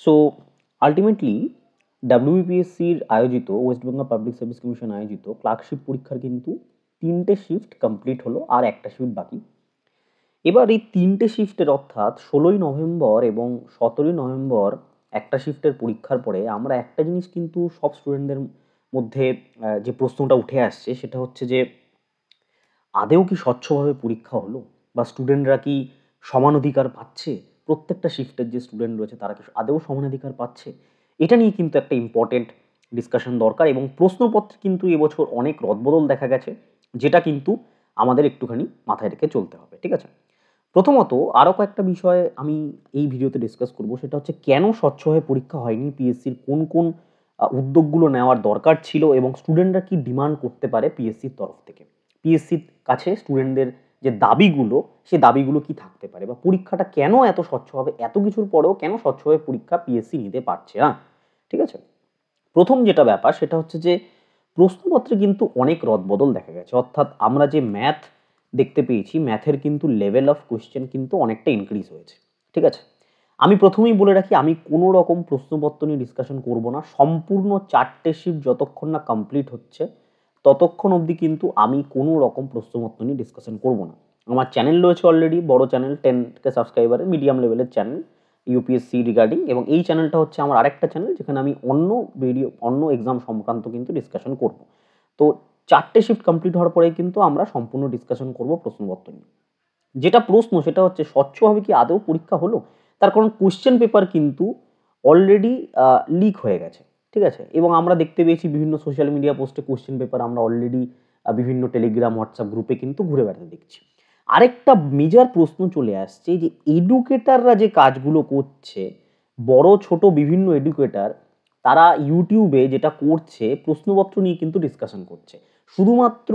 So ultimately ডাব্লিউবিপিএসসির আয়োজিত West Bengal public service commission আয়োজিত clerkship পরীক্ষার কিন্তু 3টে শিফট কমপ্লিট হলো, আর একটা শিফট বাকি। এবার এই 3টে শিফটের অর্থাৎ 16ই নভেম্বর এবং 17ই নভেম্বর একটা শিফটের পরীক্ষার পরে আমরা একটা জিনিস কিন্তু সব স্টুডেন্টদের মধ্যে যে প্রশ্নটা উঠে আসছে সেটা হচ্ছে যে আদৌ কি স্বচ্ছভাবে পরীক্ষা হলো, বা স্টুডেন্টরা কি সমান অধিকার পাচ্ছে? প্রত্যেকটা শিফটের যে স্টুডেন্ট রয়েছে তারা কি আদৌ সমান অধিকার পাচ্ছে? এটা নিয়ে কিন্তু একটা ইম্পর্টেন্ট ডিসকাশন দরকার, এবং প্রশ্নপত্রে কিন্তু এবছর অনেক রদবদল দেখা গেছে, যেটা কিন্তু আমাদের একটুখানি মাথায় রেখে চলতে হবে। ঠিক আছে, প্রথমত আরও কয়েকটা বিষয় আমি এই ভিডিওতে ডিসকাস করব। সেটা হচ্ছে কেন স্বচ্ছভাবে পরীক্ষা হয়নি, পিএসসির কোন কোন উদ্যোগগুলো নেওয়ার দরকার ছিল, এবং স্টুডেন্টরা কি ডিমান্ড করতে পারে পিএসসির তরফ থেকে। পিএসসির কাছে স্টুডেন্টদের যে দাবিগুলো, সে দাবিগুলো কি থাকতে পারে, বা পরীক্ষাটা কেন এত স্বচ্ছভাবে, এত কিছুর পরেও কেন স্বচ্ছভাবে পরীক্ষা পিএসসি নিতে পারছে না। ঠিক আছে, প্রথম যেটা ব্যাপার সেটা হচ্ছে যে প্রশ্নপত্রে কিন্তু অনেক রদবদল দেখা গেছে। অর্থাৎ আমরা যে ম্যাথ দেখতে পেয়েছি, ম্যাথের কিন্তু লেভেল অফ কোয়েশ্চেন কিন্তু অনেকটা ইনক্রিজ হয়েছে। ঠিক আছে, আমি প্রথমেই বলে রাখি, আমি কোনো রকম প্রশ্নপত্র নিয়ে ডিসকাশন করব না। সম্পূর্ণ 4টে শিফট যতক্ষণ না কমপ্লিট হচ্ছে ততক্ষণ অবধি কিন্তু আমি কোনো রকম প্রশ্নপত্র নিয়ে ডিসকাশন করব না। আমার চ্যানেল রয়েছে অলরেডি, বড় চ্যানেল, 10K সাবস্ক্রাইবারের মিডিয়াম লেভেলের চ্যানেল ইউপিএসসি রিগার্ডিং, এবং এই চ্যানেলটা হচ্ছে আমার আরেকটা চ্যানেল যেখানে আমি অন্য এক্সাম সংক্রান্ত কিন্তু ডিসকাশন করব। তো 4টে শিফট কমপ্লিট হওয়ার পরে কিন্তু আমরা সম্পূর্ণ ডিসকাশন করব প্রশ্নপত্র নিয়ে। যেটা প্রশ্ন সেটা হচ্ছে স্বচ্ছভাবে কি আদৌ পরীক্ষা হলো, তার কারণ কোশ্চেন পেপার কিন্তু অলরেডি লিক হয়ে গেছে। ঠিক আছে, এবং আমরা দেখতে পেয়েছি বিভিন্ন সোশ্যাল মিডিয়া পোস্টে কোশ্চেন পেপার আমরা অলরেডি বিভিন্ন টেলিগ্রাম হোয়াটসঅ্যাপ গ্রুপে কিন্তু ঘুরে বেড়াতে দেখছি। আরেকটা মেজর প্রশ্ন চলে আসছে যে এডুকেটাররা যে কাজগুলো করছে, বড় ছোট বিভিন্ন এডুকেটার, তারা ইউটিউবে যেটা করছে প্রশ্নপত্র নিয়ে কিন্তু ডিসকাশন করছে শুধুমাত্র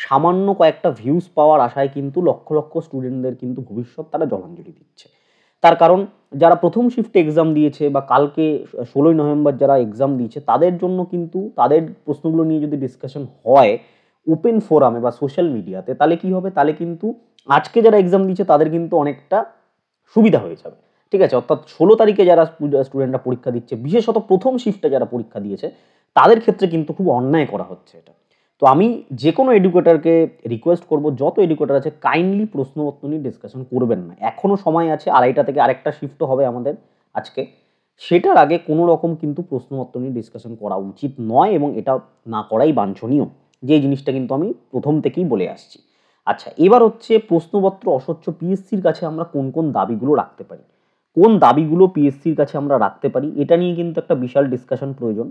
সামান্য কয়েকটা ভিউজ পাওয়ার আশায়, কিন্তু লক্ষ লক্ষ স্টুডেন্টদের কিন্তু ভবিষ্যৎ তারা জলাঞ্জলি দিচ্ছে। তার কারণ যারা প্রথম শিফটে এক্সাম দিয়েছে, বা কালকে 16ই নভেম্বর যারা এক্সাম দিয়েছে, তাদের জন্য কিন্তু তাদের প্রশ্নগুলো নিয়ে যদি ডিসকাশন হয় ওপেন ফোরামে বা সোশ্যাল মিডিয়াতে, তাহলে কি হবে, তাহলে কিন্তু আজকে যারা এক্সাম দিচ্ছে তাদের কিন্তু অনেকটা সুবিধা হয়ে যাবে। ঠিক আছে, অর্থাৎ 16 তারিখে যারা স্টুডেন্টরা পরীক্ষা দিচ্ছে, বিশেষত প্রথম শিফটে যারা পরীক্ষা দিয়েছে, তাদের ক্ষেত্রে কিন্তু খুব অন্যায় করা হচ্ছে এটা। তো আমি যে কোনো এডুকেটারকে রিকোয়েস্ট করব, যত এডুকেটার আছে কাইন্ডলি প্রশ্নপত্র নিয়ে ডিসকাশন করবেন না। এখনও সময় আছে, 2:30 থেকে আরেকটা শিফটও হবে আমাদের আজকে। সেটার আগে কোনো রকম কিন্তু প্রশ্নপত্র নিয়ে ডিসকাশন করা উচিত নয়, এবং এটা না করাই বাঞ্ছনীয়, যে জিনিসটা কিন্তু আমি প্রথম থেকেই বলে আসছি। আচ্ছা, এবার হচ্ছে প্রশ্নপত্র অস্বচ্ছ পিএসসির কাছে আমরা কোন কোন দাবিগুলো রাখতে পারি, কোন দাবিগুলো পিএসসির কাছে আমরা রাখতে পারি, এটা নিয়ে কিন্তু একটা বিশাল ডিসকাশন প্রয়োজন।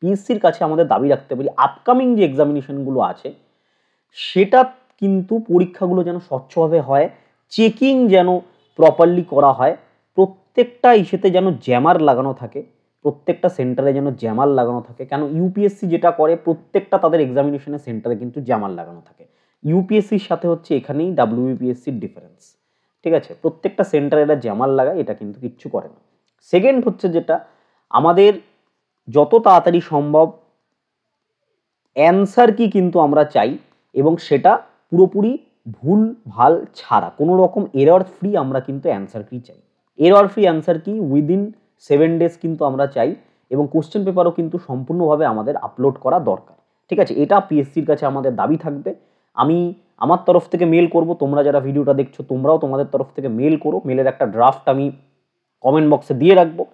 পিএসসির কাছে আমাদের দাবি রাখতে পারি আপকামিং যে এক্সামিনেশনগুলো আছে সেটা কিন্তু পরীক্ষাগুলো যেন স্বচ্ছভাবে হয়, চেকিং যেন প্রপারলি করা হয়, প্রত্যেকটা ইস্যুতে যেন জ্যামার লাগানো থাকে, প্রত্যেকটা সেন্টারে যেন জ্যামার লাগানো থাকে। কেন ইউপিএসসি যেটা করে, প্রত্যেকটা তাদের এক্সামিনেশনের সেন্টারে কিন্তু জ্যামার লাগানো থাকে। ইউপিএসসির সাথে হচ্ছে এখানেই ডাব্লিউবিপিএসসির ডিফারেন্স। ঠিক আছে, প্রত্যেকটা সেন্টারে এরা জ্যামার লাগায়, এটা কিন্তু কিচ্ছু করে না। সেকেন্ড হচ্ছে যেটা, আমাদের যত তাড়াতাড়ি সম্ভব অ্যান্সার কি কিন্তু আমরা চাই, এবং সেটা পুরোপুরি ভুল ভাল ছাড়া কোনো রকম এরর ফ্রি আমরা কিন্তু অ্যান্সার কি চাই। এরর ফ্রি অ্যান্সার কি উইদিন 7 ডেজ কিন্তু আমরা চাই, এবং কোশ্চেন পেপারও কিন্তু সম্পূর্ণভাবে আমাদের আপলোড করা দরকার। ঠিক আছে, এটা পিএসসির কাছে আমাদের দাবি থাকবে। আমি আমার তরফ থেকে মেল করব, তোমরা যারা ভিডিওটা দেখছো তোমরাও তোমাদের তরফ থেকে মেল করো, মেলের একটা ড্রাফট আমি কমেন্ট বক্সে দিয়ে রাখবো।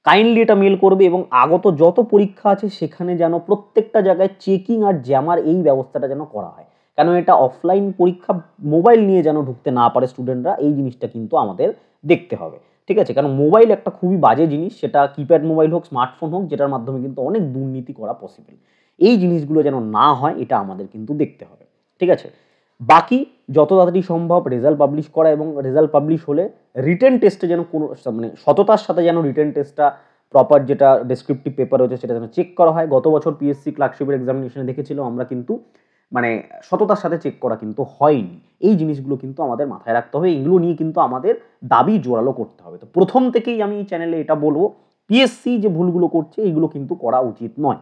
কাইন্ডলি এটা মেল করবে, এবং আগত যত পরীক্ষা আছে সেখানে যেন প্রত্যেকটা জায়গায় চেকিং আর জ্যামার এই ব্যবস্থাটা যেন করা হয়। কেন এটা অফলাইন পরীক্ষা, মোবাইল নিয়ে যেন ঢুকতে না পারে স্টুডেন্টরা, এই জিনিসটা কিন্তু আমাদের দেখতে হবে। ঠিক আছে, কারণ মোবাইল একটা খুবই বাজে জিনিস, সেটা কিপ্যাড মোবাইল হোক স্মার্টফোন হোক, যেটার মাধ্যমে কিন্তু অনেক দুর্নীতি করা পসিবল। এই জিনিসগুলো যেন না হয় এটা আমাদের কিন্তু দেখতে হবে। ঠিক আছে, বাকি যত তাড়াতাড়ি সম্ভব রেজাল্ট পাবলিশ করা, এবং রেজাল্ট পাবলিশ হলে রিটেন টেস্টে যেন কোনো মানে সততার সাথে যেন রিটেন টেস্টটা প্রপার, যেটা ডেসক্রিপটিভ পেপার হচ্ছে সেটা যেন চেক করা হয়। গত বছর পিএসসি ক্লার্কশিপের এক্সামিনেশনে দেখেছিল আমরা কিন্তু মানে সততার সাথে চেক করা কিন্তু হয়নি। এই জিনিসগুলো কিন্তু আমাদের মাথায় রাখতে হবে, এগুলো নিয়ে কিন্তু আমাদের দাবি জোরালো করতে হবে। তো প্রথম থেকেই আমি এই চ্যানেলে এটা বলবো, পিএসসি যে ভুলগুলো করছে এইগুলো কিন্তু করা উচিত নয়।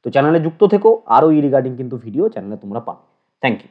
তো চ্যানেলে যুক্ত থেকো, আরও এই রিগার্ডিং কিন্তু ভিডিও চ্যানেলে তোমরা পাবে। Thank you.